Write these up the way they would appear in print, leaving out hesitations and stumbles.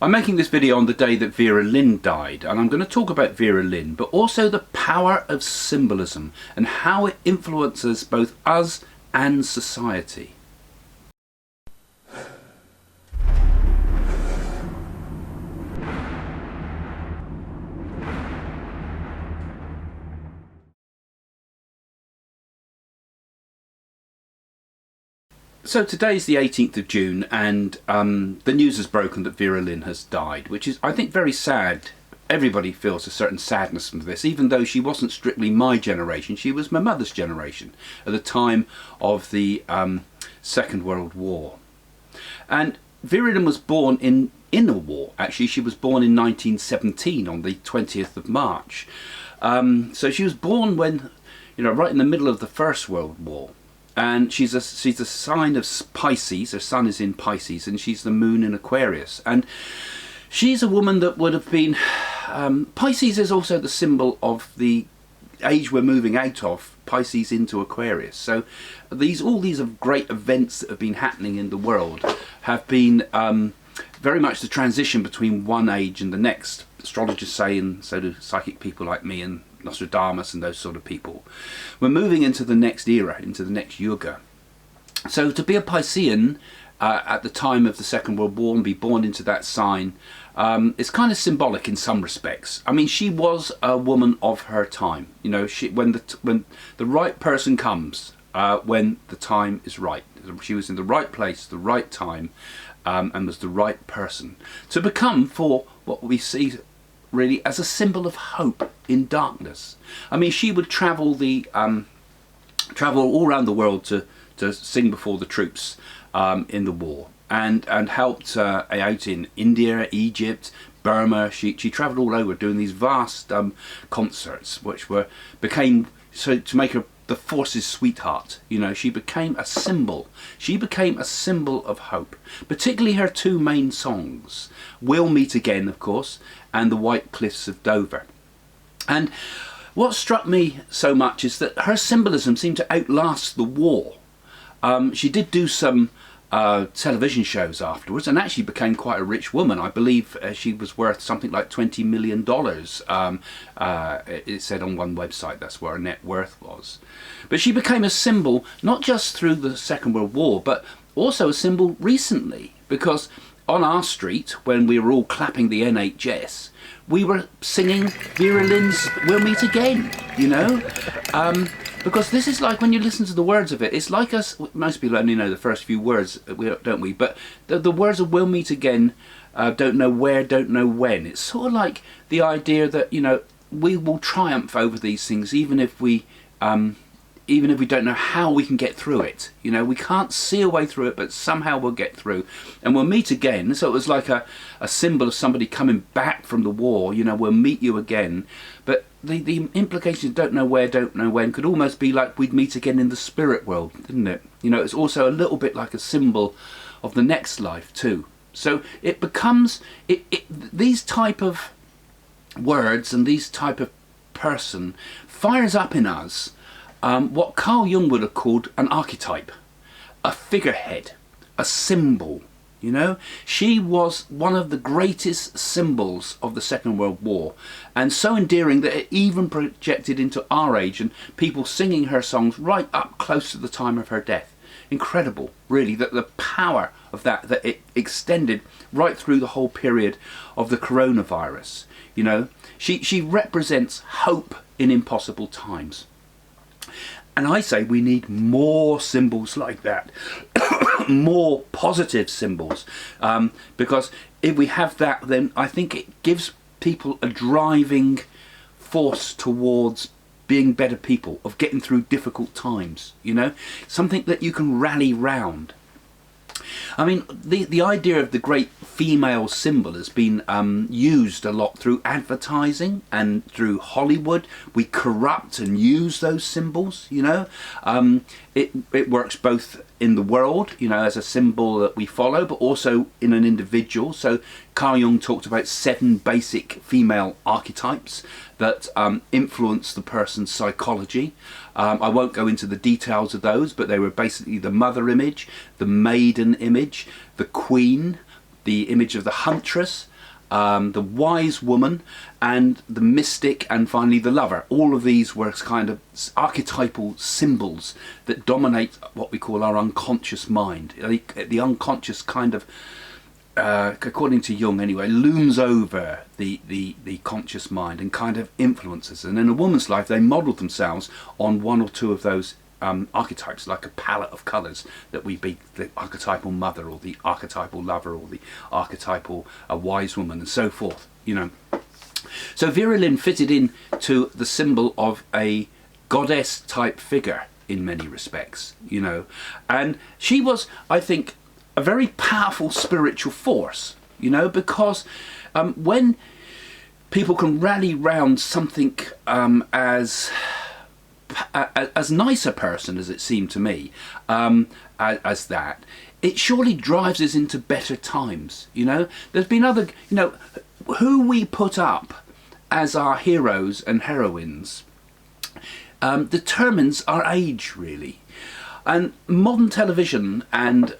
I'm making this video on the day that Vera Lynn died, and I'm going to talk about Vera Lynn, but also the power of symbolism and how it influences both us and society. So today's the 18th of June and the news has broken that Vera Lynn has died, which is, I think, very sad. Everybody feels a certain sadness from this, even though she wasn't strictly my generation. She was my mother's generation at the time of the Second World War. And Vera Lynn was born in the war, actually. She was born in 1917 on the 20th of March. So she was born when, right in the middle of the First World War. And she's a sign of Pisces. Her sun is in Pisces, and she's the moon in Aquarius. And she's a woman that would have been... Pisces is also the symbol of the age we're moving out of, Pisces into Aquarius. So all these great events that have been happening in the world have been very much the transition between one age and the next. Astrologers say, and so do psychic people like me and Nostradamus and those sort of people. We're moving into the next era, into the next yuga. So to be a Piscean at the time of the Second World War and be born into that sign is kind of symbolic in some respects. I mean, she was a woman of her time. When the right person comes, when the time is right. She was in the right place, the right time, and was the right person to become for what we see really as a symbol of hope in darkness. I mean, she would travel travel all around the world to sing before the troops in the war, and helped out in India, Egypt, Burma. She travelled all over doing these vast concerts, which became to make her the force's sweetheart. She became a symbol. She became a symbol of hope, particularly her two main songs, We'll Meet Again, of course, and The White Cliffs of Dover. And what struck me so much is that her symbolism seemed to outlast the war. She did do some television shows afterwards and actually became quite a rich woman. I believe she was worth something like $20 million. It said on one website that's what her net worth was. But she became a symbol not just through the Second World War, but also a symbol recently, because on our street, when we were all clapping the NHS, we were singing Vera Lynn's We'll Meet Again, because this is like, when you listen to the words of it, it's like us, most people only know the first few words, don't we? But the words of We'll Meet Again, don't know where, don't know when. It's sort of like the idea that, we will triumph over these things, even if we don't know how we can get through it. We can't see a way through it, but somehow we'll get through. And we'll meet again. So it was like a symbol of somebody coming back from the war. We'll meet you again. But the implications, don't know where, don't know when, could almost be like we'd meet again in the spirit world, didn't it? It's also a little bit like a symbol of the next life too. So it becomes, these type of words and these type of person fires up in us what Carl Jung would have called an archetype, a figurehead, a symbol. She was one of the greatest symbols of the Second World War, and so endearing that it even projected into our age, and people singing her songs right up close to the time of her death. Incredible, really, that the power of that it extended right through the whole period of the coronavirus. She represents hope in impossible times. And I say we need more symbols like that, more positive symbols, because if we have that, then I think it gives people a driving force towards being better people, of getting through difficult times, something that you can rally round. I mean, the idea of the great female symbol has been used a lot through advertising and through Hollywood. We corrupt and use those symbols, It works both in the world, as a symbol that we follow, but also in an individual. So Carl Jung talked about 7 basic female archetypes that influence the person's psychology. I won't go into the details of those, but they were basically the mother image, the maiden image, the queen, the image of the Huntress, the wise woman, and the mystic, and finally the lover. All of these were kind of archetypal symbols that dominate what we call our unconscious mind. The unconscious kind of, according to Jung anyway, looms over the conscious mind and kind of influences. And in a woman's life, they modelled themselves on one or two of those archetypes, like a palette of colours that we be the archetypal mother, or the archetypal lover, or the archetypal wise woman, and so forth, you know. So Vera Lyn fitted in to the symbol of a goddess type figure in many respects, you know, and she was, I think, a very powerful spiritual force, you know, because when people can rally round something as nice a person as it seemed to me, as that, it surely drives us into better times, you know. There's been other, you know, who we put up as our heroes and heroines determines our age, really. And modern television and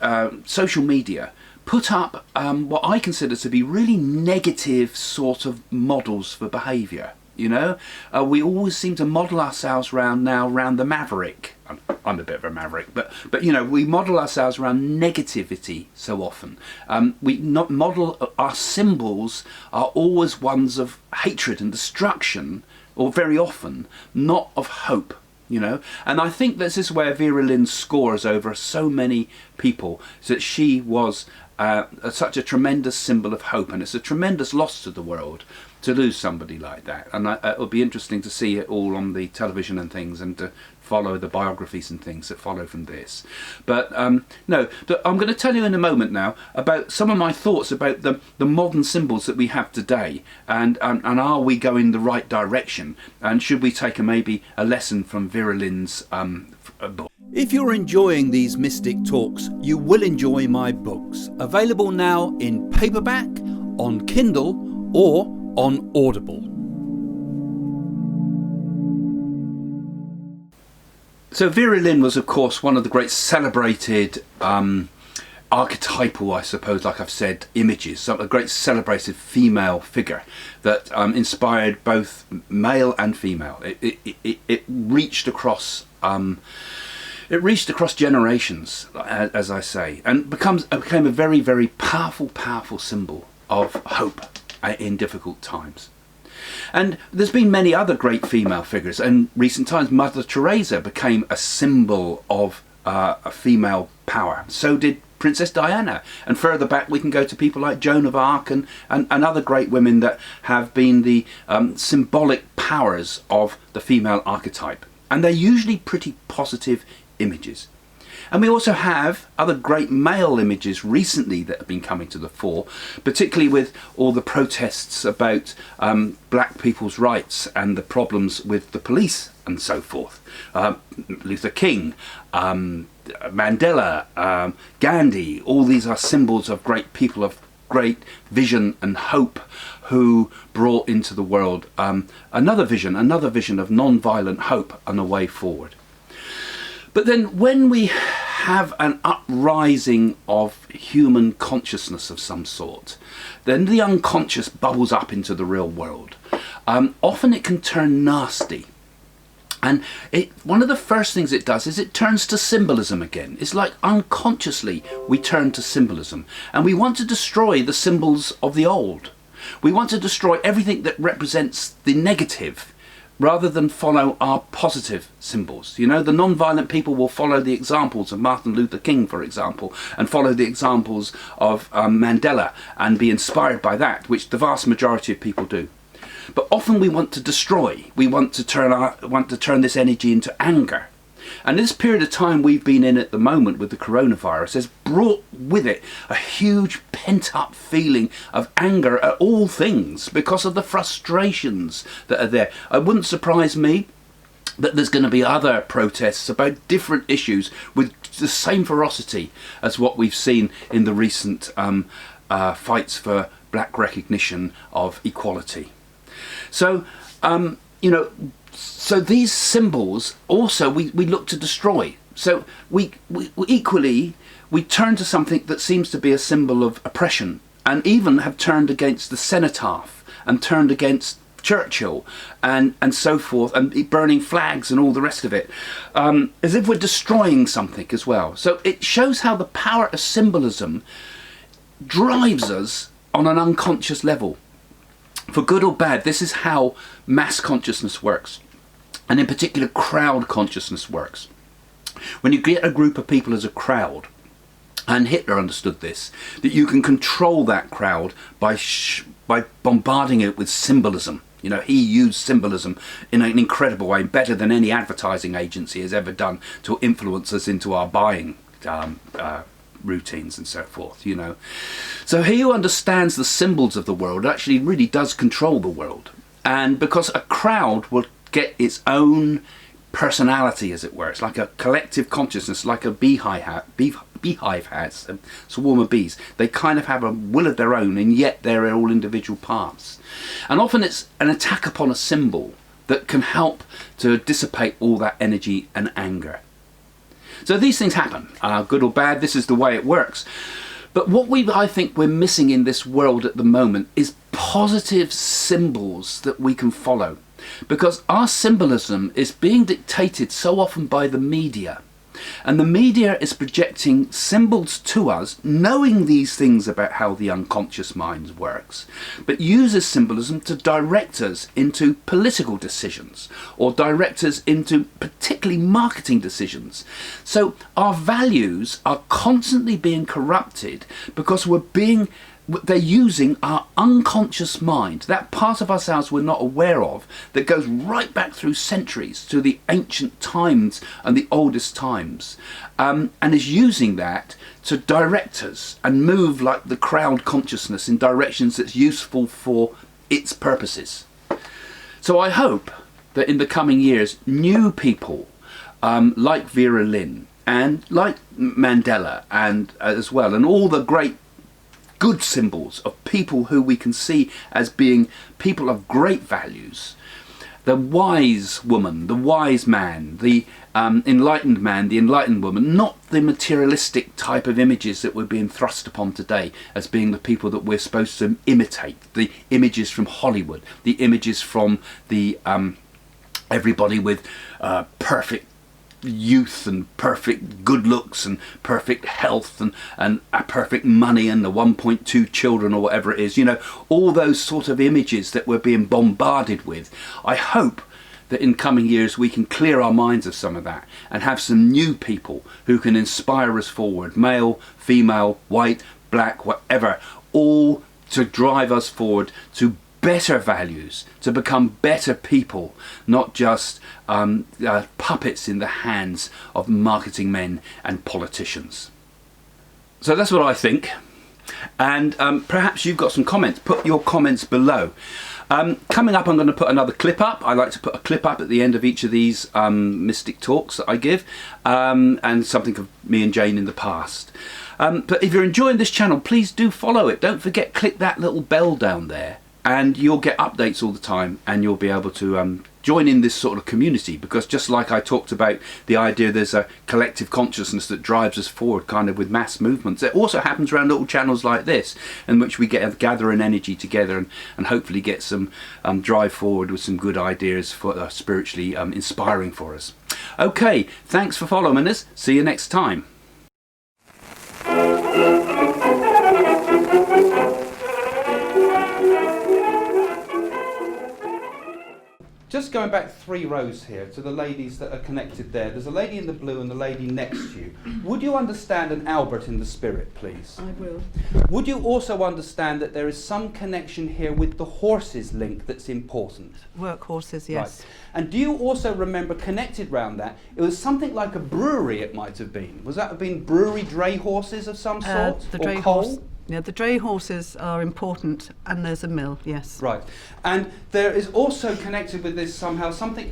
social media put up what I consider to be really negative sort of models for behaviour. You know, we always seem to model ourselves around the maverick. I'm a bit of a maverick, but you know, we model ourselves around negativity so often. We not model, our symbols are always ones of hatred and destruction, or very often not of hope. You know, and I think this is where Vera Lyn scores over so many people, so that she was such a tremendous symbol of hope, and it's a tremendous loss to the world to lose somebody like that. And it'll be interesting to see it all on the television and things, and to follow the biographies and things that follow from this. But no, I'm going to tell you in a moment now about some of my thoughts about the modern symbols that we have today, and are we going the right direction, and should we take maybe a lesson from Vera Lyn's book. If you're enjoying these mystic talks, you will enjoy my books, available now in paperback, on Kindle, or on Audible. So Vera Lyn was, of course, one of the great celebrated archetypal, I suppose, like I've said, images, a great celebrated female figure that inspired both male and female. It reached across generations, as I say, and became a very, very powerful symbol of hope in difficult times. And there's been many other great female figures. In recent times, Mother Teresa became a symbol of a female power. So did Princess Diana. And further back we can go to people like Joan of Arc and other great women that have been the symbolic powers of the female archetype. And they're usually pretty positive images. And we also have other great male images recently that have been coming to the fore, particularly with all the protests about black people's rights and the problems with the police and so forth. Luther King, Mandela, Gandhi, all these are symbols of great people of great vision and hope, who brought into the world another vision of non-violent hope and a way forward. But then when we have an uprising of human consciousness of some sort, then the unconscious bubbles up into the real world. Often it can turn nasty. And one of the first things it does is it turns to symbolism again. It's like unconsciously we turn to symbolism. And we want to destroy the symbols of the old. We want to destroy everything that represents the negative, rather than follow our positive symbols. You know, the non-violent people will follow the examples of Martin Luther King, for example, and follow the examples of Mandela and be inspired by that, which the vast majority of people do. But often we want to destroy. We want to turn this energy into anger. And this period of time we've been in at the moment with the coronavirus has brought with it a huge pent-up feeling of anger at all things because of the frustrations that are there. It wouldn't surprise me that there's going to be other protests about different issues with the same ferocity as what we've seen in the recent fights for black recognition of equality. So, you know, so these symbols also we look to destroy. So we equally turn to something that seems to be a symbol of oppression and even have turned against the cenotaph and turned against Churchill and so forth, and burning flags and all the rest of it, as if we're destroying something as well. So it shows how the power of symbolism drives us on an unconscious level. For good or bad, this is how mass consciousness works, and in particular crowd consciousness works. When you get a group of people as a crowd, and Hitler understood this, that you can control that crowd by bombarding it with symbolism. You know, he used symbolism in an incredible way, better than any advertising agency has ever done, to influence us into our buying routines and so forth, you know. So he who understands the symbols of the world actually really does control the world. And because a crowd will get its own personality, as it were. It's like a collective consciousness, like a beehive has, a swarm of bees. They kind of have a will of their own, and yet they're all individual parts. And often it's an attack upon a symbol that can help to dissipate all that energy and anger. So these things happen, good or bad. This is the way it works. But what I think we're missing in this world at the moment is positive symbols that we can follow. Because our symbolism is being dictated so often by the media. And the media is projecting symbols to us, knowing these things about how the unconscious mind works, but uses symbolism to direct us into political decisions, or direct us into particularly marketing decisions. So our values are constantly being corrupted because they're using our unconscious mind, that part of ourselves we're not aware of, that goes right back through centuries to the ancient times and the oldest times, and is using that to direct us and move like the crowd consciousness in directions that's useful for its purposes. So I hope that in the coming years, new people like Vera Lyn and like Mandela, and as well, and all the great good symbols of people who we can see as being people of great values. The wise woman, the wise man, the enlightened man, the enlightened woman, not the materialistic type of images that we're being thrust upon today as being the people that we're supposed to imitate, the images from Hollywood, the images from the everybody with perfect youth and perfect good looks and perfect health and perfect money and the 1.2 children or whatever it is, you know, all those sort of images that we're being bombarded with. I hope that in coming years we can clear our minds of some of that and have some new people who can inspire us forward, male, female, white, black, whatever, all to drive us forward to better values, to become better people, not just puppets in the hands of marketing men and politicians. So that's what I think, and perhaps you've got some comments. Put your comments below. Coming up, I'm going to put another clip up. I like to put a clip up at the end of each of these mystic talks that I give, and something of me and Jane in the past. But if you're enjoying this channel, please do follow it. Don't forget, click that little bell down there, and you'll get updates all the time, and you'll be able to join in this sort of community, because just like I talked about the idea there's a collective consciousness that drives us forward kind of with mass movements, it also happens around little channels like this, in which we gather an energy together and hopefully get some drive forward with some good ideas for spiritually inspiring for us. Okay, thanks for following us. See you next time. Just going back 3 rows here to the ladies that are connected there. There's a lady in the blue and the lady next to you. Would you understand an Albert in the spirit, please? I will. Would you also understand that there is some connection here with the horses link that's important? Work horses, yes. Right. And do you also remember, connected round that, it was something like a brewery it might have been. Was that have been brewery dray horses of some sort? The or dray coal? horse. Yeah, the dray horses are important, and there's a mill, yes. Right. And there is also connected with this somehow something,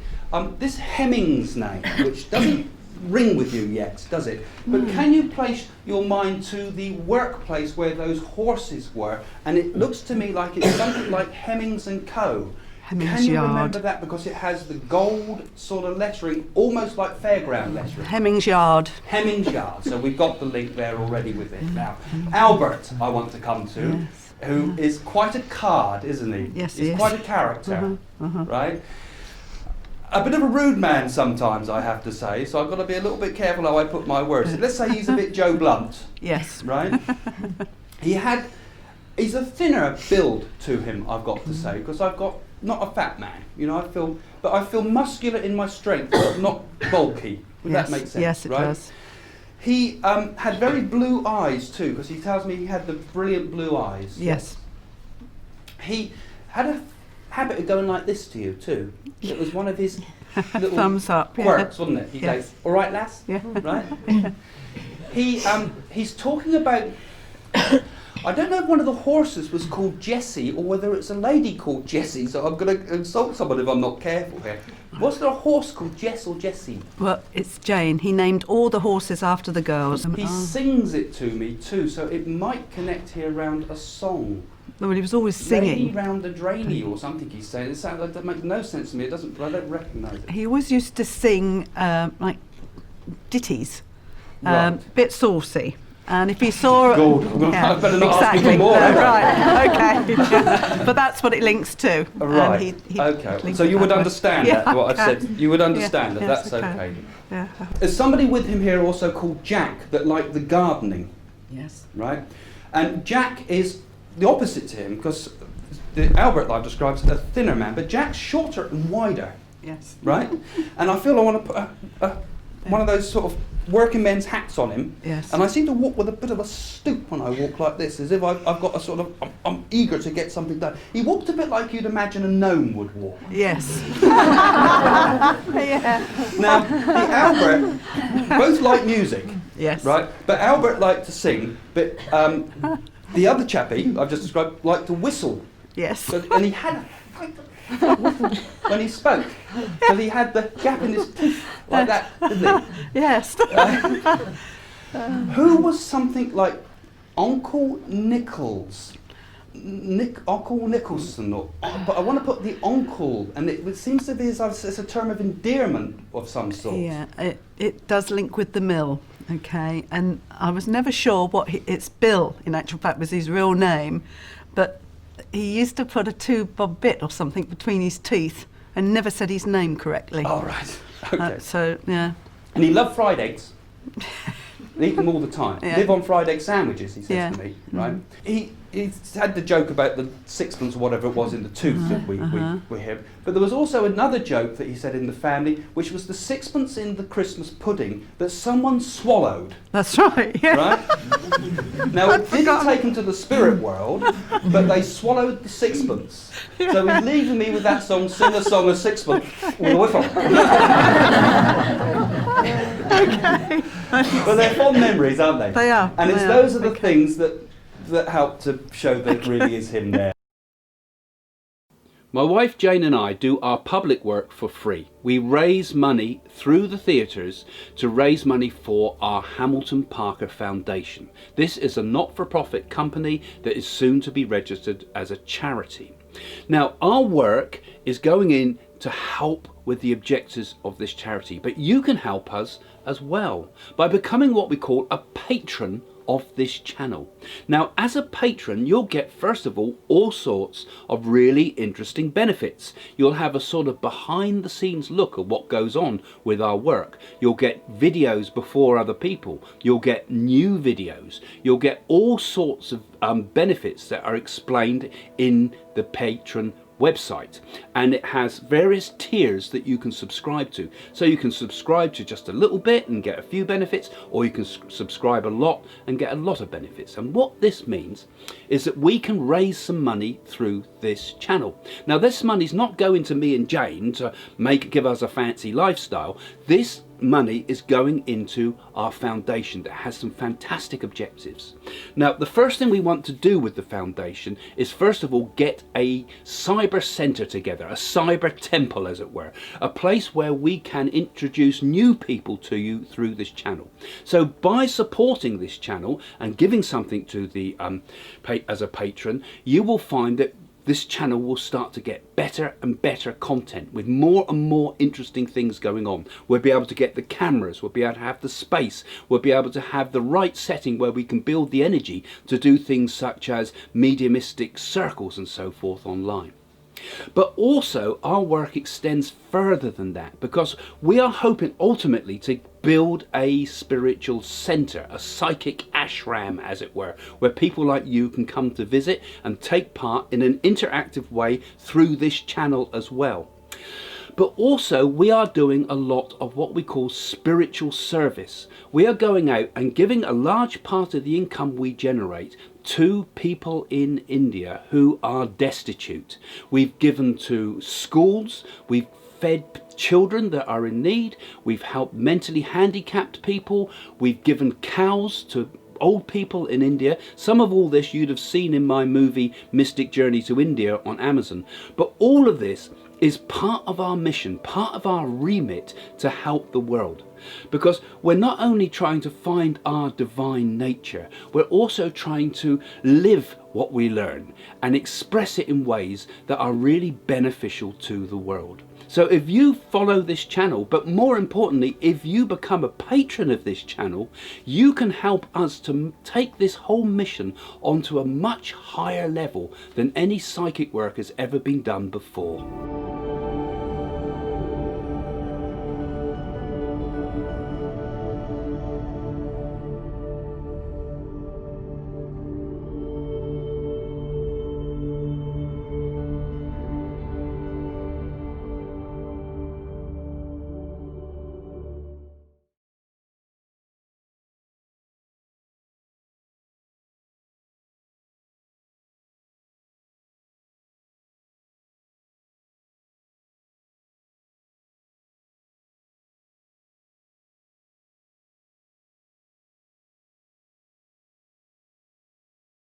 this Hemmings name, which doesn't ring with you yet, does it? But can you place your mind to the workplace where those horses were? And it looks to me like it's something like Hemmings and Co. Hemmings Can you Yard. remember that? Because it has the gold sort of lettering, almost like fairground lettering. Hemmings Yard. Hemmings Yard. So we've got the link there already with it. Now, Albert, I want to come to. Yes. who is quite a card, isn't he? Yes, he He's is. quite a character, right? A bit of a rude man sometimes, I have to say, so I've got to be a little bit careful how I put my words. Let's say he's a bit Joe Blunt, Yes. right? He's a thinner build to him, I've got to say, because I've got not a fat man, you know. I feel muscular in my strength, but not bulky. Would that make sense? Yes, it right? does. He had very blue eyes too, because he tells me he had the brilliant blue eyes. Yes. He had a habit of going like this to you too. It was one of his little Thumbs up. quirks, wasn't it? He Yes. goes, "All right, lass." Yeah. Right. He's talking about. I don't know if one of the horses was called Jessie or whether it's a lady called Jessie, so I'm going to insult someone if I'm not careful here. Was there a horse called Jess or Jessie? Well, it's Jane. He named all the horses after the girls. He sings it to me too, so it might connect here around a song. Well, he was always Lady singing. round the drainy or something he's saying. It sounds like that makes no sense to me. It doesn't. I don't recognise it. He always used to sing like ditties, Right. bit saucy. And if he saw, God, I better not ask you for more. No, right, okay. But that's what it links to. Right. He Okay. linked So it you would that way. understand Yeah, that, what I I've can. said. You would understand Yeah, that. yes, That's I can. okay. Yeah. There's somebody with him here also called Jack that liked the gardening, Yes. right? And Jack is the opposite to him because the Albert life describes a thinner man, but Jack's shorter and wider, Yes. right? And I feel I want to put one of those sort of working men's hats on him. Yes. And I seem to walk with a bit of a stoop when I walk like this, as if I've got a sort of, I'm eager to get something done. He walked a bit like you'd imagine a gnome would walk. Yes. Yeah. Now, the Albert both like music, Yes. right? But Albert liked to sing, but the other chappie I've just described liked to whistle. Yes. And he had a whistle when he spoke, because he had the gap in his teeth like that, didn't he? Yes. Who was something like Uncle Nichols? Uncle Nicholson, but I want to put the uncle, and it seems to be it's a term of endearment of some sort. Yeah, it does link with the mill, okay, and I was never sure what it's Bill, in actual fact, was his real name, but he used to put a 2-bob bit or something between his teeth and never said his name correctly. Oh, right. Okay. So, yeah. And he loved fried eggs. He'd eat them all the time. Yeah. Live on fried egg sandwiches, he says Yeah. to me, right? He had the joke about the sixpence or whatever it was in the tooth that we hear. But there was also another joke that he said in the family, which was the sixpence in the Christmas pudding that someone swallowed. That's right, yeah. Right? Now, it didn't take him to the spirit world, but they swallowed the sixpence. So he's leaving me with that song, Sing a Song of Sixpence, with a whiffle. Okay. But they're fond memories, aren't they? They are. And they those are the okay. things that help to show that it really is him there. My wife Jane and I do our public work for free. We raise money through the theatres to raise money for our Hamilton Parker Foundation. This is a not-for-profit company that is soon to be registered as a charity. Now, our work is going in to help with the objectives of this charity, but you can help us as well by becoming what we call a patron of this channel. Now, as a patron, you'll get, first of all sorts of really interesting benefits. You'll have a sort of behind the scenes look at what goes on with our work. You'll get videos before other people. You'll get new videos. You'll get all sorts of benefits that are explained in the patron website, and it has various tiers that you can subscribe to. So you can subscribe to just a little bit and get a few benefits, or you can subscribe a lot and get a lot of benefits. And what this means is that we can raise some money through this channel. Now, this money's not going to me and Jane to give us a fancy lifestyle. This money is going into our foundation that has some fantastic objectives. Now, the first thing we want to do with the foundation is, first of all, get a cyber centre together, a cyber temple, as it were, a place where we can introduce new people to you through this channel. So by supporting this channel and giving something to the as a patron, you will find that this channel will start to get better and better content with more and more interesting things going on. We'll be able to get the cameras, we'll be able to have the space, we'll be able to have the right setting where we can build the energy to do things such as mediumistic circles and so forth online. But also our work extends further than that, because we are hoping ultimately to build a spiritual centre, a psychic ashram as it were, where people like you can come to visit and take part in an interactive way through this channel as well. But also we are doing a lot of what we call spiritual service. We are going out and giving a large part of the income we generate to people in India who are destitute. We've given to schools, we've fed children that are in need, we've helped mentally handicapped people, we've given cows to old people in India. Some of all this you'd have seen in my movie Mystic Journey to India on Amazon. But all of this is part of our mission, part of our remit to help the world. Because we're not only trying to find our divine nature, we're also trying to live what we learn and express it in ways that are really beneficial to the world. So if you follow this channel, but more importantly, if you become a patron of this channel, you can help us to take this whole mission onto a much higher level than any psychic work has ever been done before.